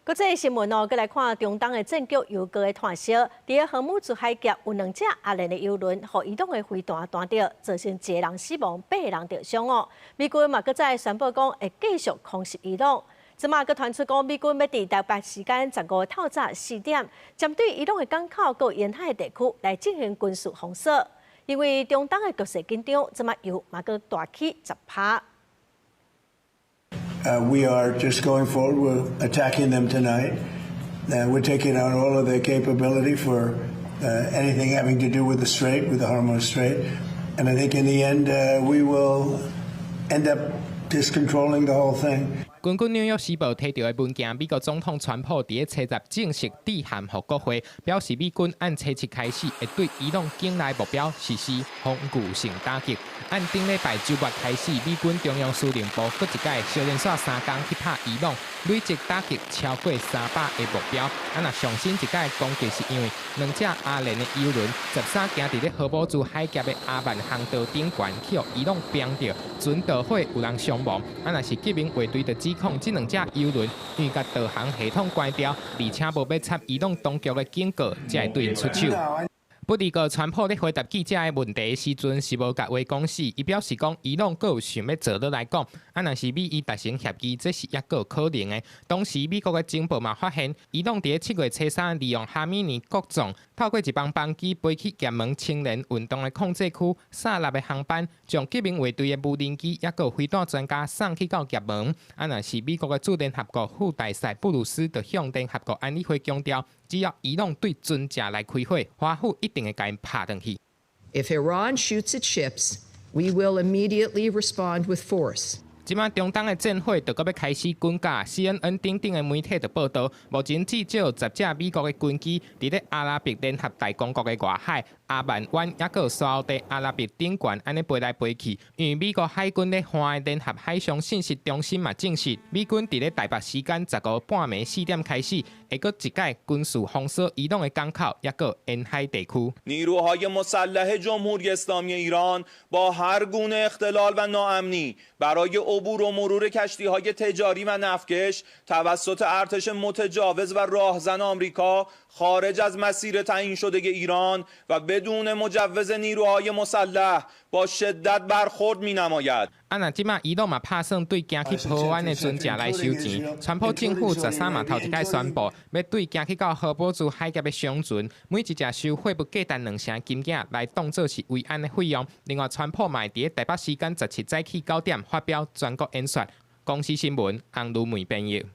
國際新聞哦，過來看中東的戰局又過個炭燒。在荷姆茲海峽有2隻阿聯的油輪，和伊朗的飛彈彈到，造成1人死亡，8人受傷哦。美軍嘛，擱再宣布講會繼續空襲伊朗。即馬擱傳出講，美軍要佇台北時間15透早4點，針對伊朗的港口和沿海地區來進行軍事封鎖。因為中東的局勢緊張，即馬油嘛擱大起10%。We are just going forward. We're attacking them tonight. We're taking out all of their capability for anything having to do with the Strait, with the Hormuz Strait. And I think in the end, we will end up just controlling the whole thing. 根據《紐約時報》提到的文件，美國總統川普在初10正式致函給國會，表示美軍按初7開始會對伊朗境內目標實施防禦性打擊。按頂禮拜周末開始，美軍中央司令部擱一屆小連續3天去打伊朗，累積打擊超過300個目標。若上新一屆攻擊是因為2隻阿聯的油輪13行佇咧荷姆茲海峽的阿曼航道頂懸去予伊朗標到，準導火有人傷亡。若是革命衛隊的指控這2隻油輪因甲導航系統關掉，而且無要插伊朗當局的警告，才會對因出手。不離個川普咧回答記者的問題時陣是無甲話講死，伊表示講伊朗閣有想要做落來講，若是美伊達成協議，這是抑閣有可能的。當時美國的情報嘛發現，伊朗伫7月初3利用哈米尼國葬，透過一幫班機飛去也門青年運動的控制區，撒納的航班，將革命衛隊的無人機抑閣有飛彈專家送去到也門。若是美國的駐聯合國副大使布魯斯就向聯合國安理會強調，只要伊朗對船隻來開火，華府一定會甲因拍轉去。If Iran shoots its ships, we will immediately respond with force. 即馬中東的戰火就要開始滾價 ，CNN 等等的媒體就報道，目前至少10隻美國的軍機佇咧阿拉伯聯合大公國的外海、阿曼灣，抑閣沙烏地阿拉伯頂懸安尼飛來飛去。因為美國海軍咧華的聯合海上信息中心嘛證實，美軍佇咧台北時間15半暝4點開始，會閣一屆軍事封鎖伊朗的港口，抑閣沿海地區。نیروهای مسلح جمهوری اسلامی ایران با هر گونه اختلال و ناامنی برای عبور و مرور کشتی‌های تجاری و نفتکش توسط ارتش متجاوز و راهزن آمریکا خارج از مسیر تعیین شده ایران و بدون مجوز نیروهای مسلح با شدت برخورد می‌نماید. 若即馬伊朗嘛拍算對行去波灣的船隻來收錢，川普政府13嘛頭一擺宣布，要對行去到荷姆茲海峽的商船，每一隻收貨不價值2成金額來當作是維安的費用。另外，川普嘛佇台北時間17早起9點發表全國演說。公司新聞，洪如梅編譯。